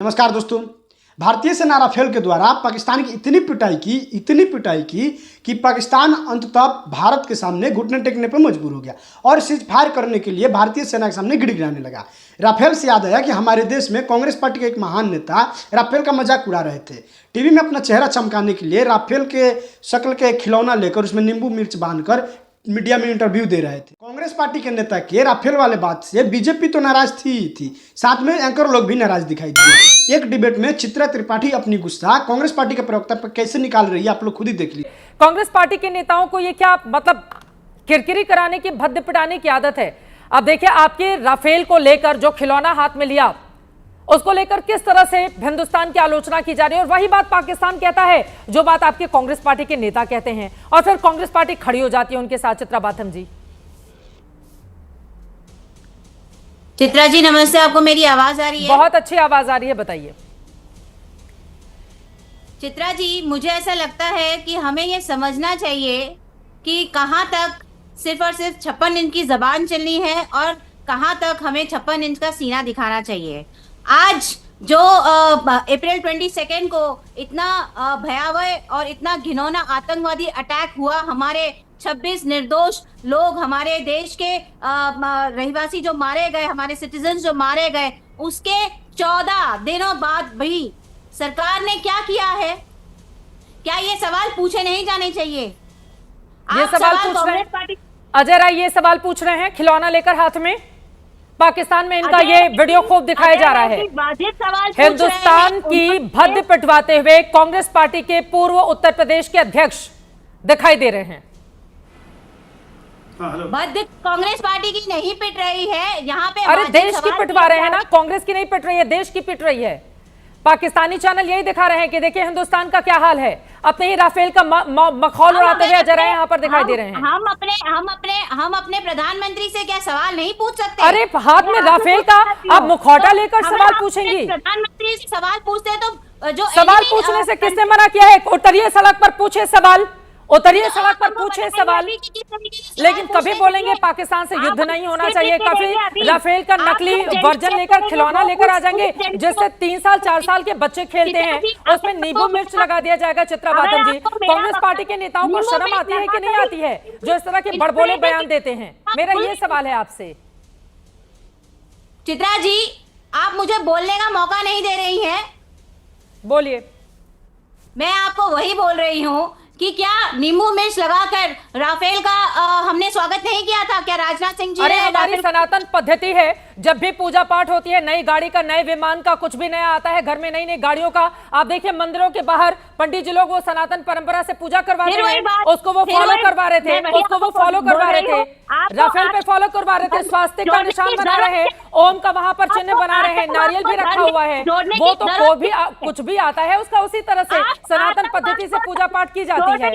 नमस्कार दोस्तों। भारतीय सेना राफेल के द्वारा पाकिस्तान की इतनी पिटाई की कि पाकिस्तान अंततः भारत के सामने घुटने टेकने पर मजबूर हो गया और सीज फायर करने के लिए भारतीय सेना के सामने गिड़गिड़ाने लगा। राफेल से याद आया कि हमारे देश में कांग्रेस पार्टी के एक महान नेता राफेल का मजाक उड़ा रहे थे। टीवी में अपना चेहरा चमकाने के लिए राफेल के शक्ल के खिलौना लेकर उसमें नींबू मिर्च बांधकर मीडिया में इंटरव्यू दे रहे थे। कांग्रेस पार्टी के नेता के राफेल वाले बात से बीजेपी तो नाराज थी, साथ में एंकर लोग भी नाराज दिखाई दिए। एक डिबेट में चित्रा त्रिपाठी अपनी गुस्सा कांग्रेस पार्टी के प्रवक्ता पर कैसे निकाल रही है, आप लोग खुद ही देख लीजिए। कांग्रेस पार्टी के नेताओं को ये क्या मतलब किरकिरी कराने की, भद्द पिटाने की आदत है। अब देखिए, आपके राफेल को लेकर जो खिलौना हाथ में लिया उसको लेकर किस तरह से हिंदुस्तान की आलोचना की जा रही है, और वही बात पाकिस्तान कहता है जो बात आपके कांग्रेस पार्टी के नेता कहते हैं, और फिर कांग्रेस पार्टी खड़ी हो जाती है उनके साथ। चित्रा बाथम जी। चित्रा जी नमस्ते, आपको मेरी आवाज आ रही है? बहुत अच्छी आवाज आ रही है, बताइए। चित्रा जी, मुझे ऐसा लगता है कि हमें ये समझना चाहिए कि कहां तक सिर्फ और सिर्फ 56 इंच की जबान चलनी है और कहां तक हमें 56 इंच का सीना दिखाना चाहिए। आज जो अप्रैल 22 को इतना भयावह और इतना घिनौना आतंकवादी अटैक हुआ, हमारे 26 निर्दोष लोग, हमारे देश के रहवासी जो मारे गए, हमारे सिटीजन्स जो मारे गए, उसके 14 दिनों बाद भी सरकार ने क्या किया है? क्या ये सवाल पूछे नहीं जाने चाहिए? ये सवाल पूछ रहे हैं अजय राय, ये सवाल पूछ रहे हैं खिलौना लेकर हाथ में। पाकिस्तान में इनका ये वीडियो खूब दिखाया जा रहा है। हिंदुस्तान की भद्द पिटवाते हुए कांग्रेस पार्टी के पूर्व उत्तर प्रदेश के अध्यक्ष दिखाई दे रहे हैं। भद्द कांग्रेस पार्टी की नहीं पिट रही है यहाँ पे। अरे देश की पिटवा रहे हैं ना, कांग्रेस की नहीं पिट रही है, देश की पिट रही है। पाकिस्तानी चैनल यही दिखा रहे हैं कि देखिए हिंदुस्तान का क्या हाल है। अपने ही राफेल का मखौल उड़ाते हुए अजय राय यहाँ पर दिखाई दे रहे हैं। हम अपने प्रधानमंत्री से क्या सवाल नहीं पूछ सकते? अरे हाथ में राफेल का आप मुखौटा लेकर सवाल पूछेंगी? प्रधानमंत्री से सवाल पूछते हैं तो जो सवाल पूछने से किसने मना किया है? उतरिए सड़क पर पूछे सवाल, उतरिए सड़क पर पूछे सवाल। लेकिन कभी बोलेंगे पाकिस्तान से युद्ध नहीं होना चाहिए, कभी राफेल का नकली वर्जन लेकर, खिलौना लेकर आ जाएंगे जिससे 3 साल 4 साल के बच्चे खेलते हैं, उसमें नींबू मिर्च लगा दिया जाएगा। चित्रा बाथम जी, कांग्रेस पार्टी के नेताओं को शर्म आती है कि नहीं आती है जो इस तरह के बड़बोले बयान देते हैं? मेरा ये सवाल है आपसे। चित्रा जी, आप मुझे बोलने का मौका नहीं दे रही हैं। बोलिए। मैं आपको वही बोल रही हूँ कि क्या नींबू मिर्च लगाकर राफेल का हमने स्वागत नहीं किया था? क्या राजनाथ सिंह जी? अरे हमारी सनातन पद्धति है, जब भी पूजा पाठ होती है, नई गाड़ी का, नए विमान का, कुछ भी नया आता है घर में, नई नई गाड़ियों का, आप देखिए मंदिरों के बाहर पंडित जी लोग वो सनातन परंपरा से पूजा करवाते हैं, उसको वो फॉलो करवा रहे थे, राफेल पे फॉलो करवा रहे थे, स्वास्तिक का निशान बना रहे हैं, ओम का वहां पर चिन्ह बना रहे हैं, नारियल भी रखा हुआ है। वो तो कोई भी कुछ भी आता है उसका उसी तरह से सनातन पद्धति से पूजा पाठ की जाती है।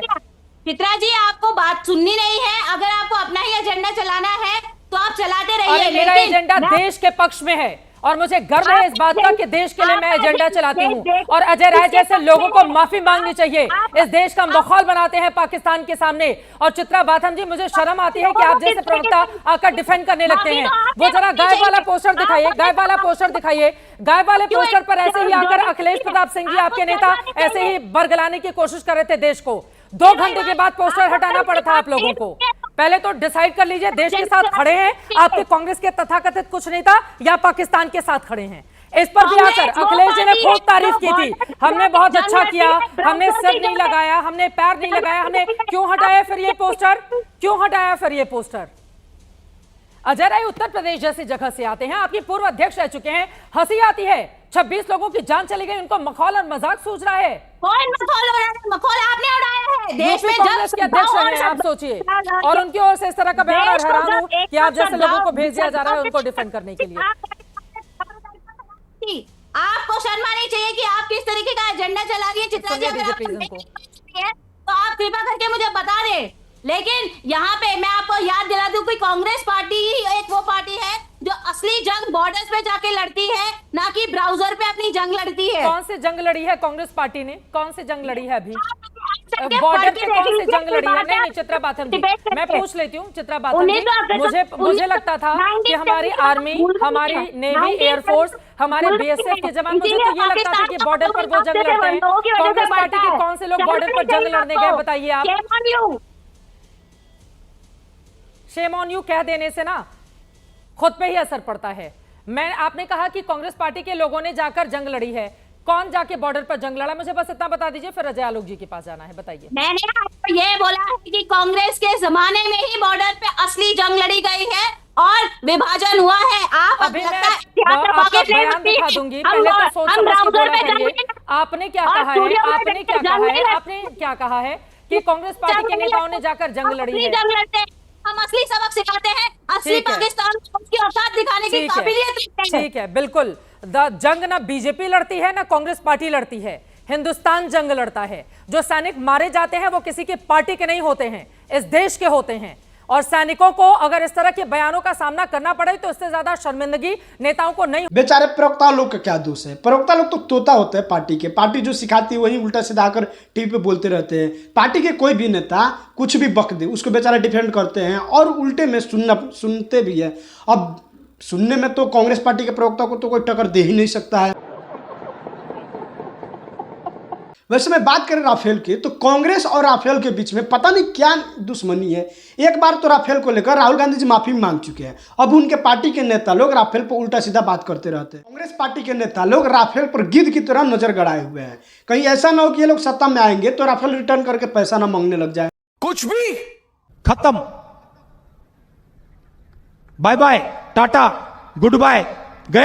चित्रा जी, आपको बात सुननी नहीं है। अगर आपको अपना ही एजेंडा चलाना है तो आप चलाते रहिए। मेरा एजेंडा देश के पक्ष में है और मुझे गर्व है इस बात का कि देश के लिए मैं एजेंडा चलाती हूँ। और अजय राय जैसे लोगों को माफी मांगनी चाहिए। इस देश का मखौल बनाते हैं पाकिस्तान के सामने। और चित्रा बाथम जी, मुझे शर्म आती है कि आप जैसे प्रवक्ता आकर डिफेंड करने लगते हैं। वो जरा गाय वाला पोस्टर दिखाइए, गाय वाला पोस्टर दिखाइए। गाय वाले पोस्टर पर ऐसे ही आकर अखिलेश प्रताप सिंह जी, आपके नेता, ऐसे ही बरगलाने की कोशिश कर रहे थे देश को। 2 घंटे के बाद पोस्टर हटाना पड़ा था आप लोगों को। पहले तो डिसाइड कर लीजिए, देश के साथ खड़े हैं आपके कांग्रेस के तथाकथित कुछ नेता या पाकिस्तान के साथ खड़े हैं? इस पर भी आकर अखिलेश जी ने खूब तारीफ की थी, हमने बहुत अच्छा किया, हमने सिर नहीं लगाया, हमने पैर नहीं लगाया, हमने क्यों हटाया फिर ये पोस्टर? क्यों हटाया फिर ये पोस्टर? अजय राय उत्तर प्रदेश जैसी जगह से आते हैं, आपकी पूर्व अध्यक्ष रह चुके हैं, हंसी आती है। 26 लोगों की जान चली गई, उनको मखौल और मजाक सूझ रहा है। कौन मखौल उड़ा रहा है? मखौल आपने उड़ाया है। देश में कांग्रेस के अध्यक्ष हैं, आप सोचिए, और उनकी ओर से इस तरह का बयान। और हैरान हूं कि आप जैसे लोगों को भेज दिया जा रहा है उनको डिफेंड करने के लिए। आपको शर्म आनी चाहिए कि आप किस तरीके का एजेंडा चला रही है। चित्रा जी, तो आप कृपा करके मुझे बता दें। लेकिन यहाँ पे मैं आपको याद दिला दूं कि कांग्रेस पार्टी ही एक वो पार्टी है जो असली जंग बॉर्डर्स पे जाके लड़ती है, ना कि ब्राउजर पे अपनी जंग लड़ती है। कौन सी जंग लड़ी है कांग्रेस पार्टी ने? कौन सी जंग लड़ी है अभी? बॉर्डर पे कौन सी जंग लड़ी है? नहीं चित्रा बाथम जी, मैं पूछ लेती हूँ चित्रा बाथम जी, मुझे लगता था कि हमारी आर्मी, हमारी नेवी, एयरफोर्स, हमारे बीएसएफ के जवान, मुझे तो ये लगता था कि बॉर्डर पर वो जंग लड़ते हैं। कांग्रेस पार्टी के कौन से लोग बॉर्डर पर जंग लड़ने गए, बताइए आप। शेम ऑन यू कह देने से ना खुद पे ही असर पड़ता है। आपने कहा कि कांग्रेस पार्टी के लोगों ने जाकर जंग लड़ी है, कौन जाके बॉर्डर पर जंग लड़ा? मुझे बस इतना बता दीजिए, फिर अजय आलोक जी के पास जाना है, बताइए। मैंने आपको ये बोला है कि कांग्रेस के जमाने में ही बॉर्डर पे असली जंग लड़ी गई है और विभाजन हुआ है। आप अभी मैं आपका बयान दिखा दूंगी, पहले तो सोच समझ के बोला करिए। आपने क्या कहा है, आपने क्या कहा है, आपने क्या कहा है कि कांग्रेस पार्टी के नेताओं ने जाकर जंग लड़ी है? जंग लड़ते हैं, हम असली सबक सिखाते हैं, असली पाकिस्तान की औकात दिखाने की काबिलियत। ठीक है, बिल्कुल। जंग ना बीजेपी लड़ती है ना कांग्रेस पार्टी लड़ती है, हिंदुस्तान जंग लड़ता है। जो सैनिक मारे जाते हैं वो किसी की पार्टी के नहीं होते हैं, इस देश के होते हैं। और सैनिकों को अगर इस तरह के बयानों का सामना करना पड़े तो इससे ज्यादा शर्मिंदगी नेताओं को नहीं। बेचारे प्रवक्ता लोग का क्या दोष है? प्रवक्ता लोग तो तोता होते हैं पार्टी के, पार्टी जो सिखाती है वही उल्टा सीधा आकर टीवी पे बोलते रहते हैं। पार्टी के कोई भी नेता कुछ भी बक दे उसको बेचारे डिफेंड करते हैं और उल्टे में सुनते भी है। अब सुनने में तो कांग्रेस पार्टी के प्रवक्ता को तो कोई टक्कर दे ही नहीं सकता है। वैसे मैं बात करें राफेल की, तो कांग्रेस और राफेल के बीच में पता नहीं क्या दुश्मनी है। एक बार तो राफेल को लेकर राहुल गांधी जी माफी मांग चुके हैं, अब उनके पार्टी के नेता लोग राफेल पर उल्टा सीधा बात करते रहते हैं। कांग्रेस पार्टी के नेता लोग राफेल पर गिद्ध की तरह नजर गड़ाए हुए हैं। कहीं ऐसा ना हो कि ये लोग सत्ता में आएंगे तो राफेल रिटर्न करके पैसा ना मांगने लग जाए। कुछ भी खत्म, bye bye, tata, good bye.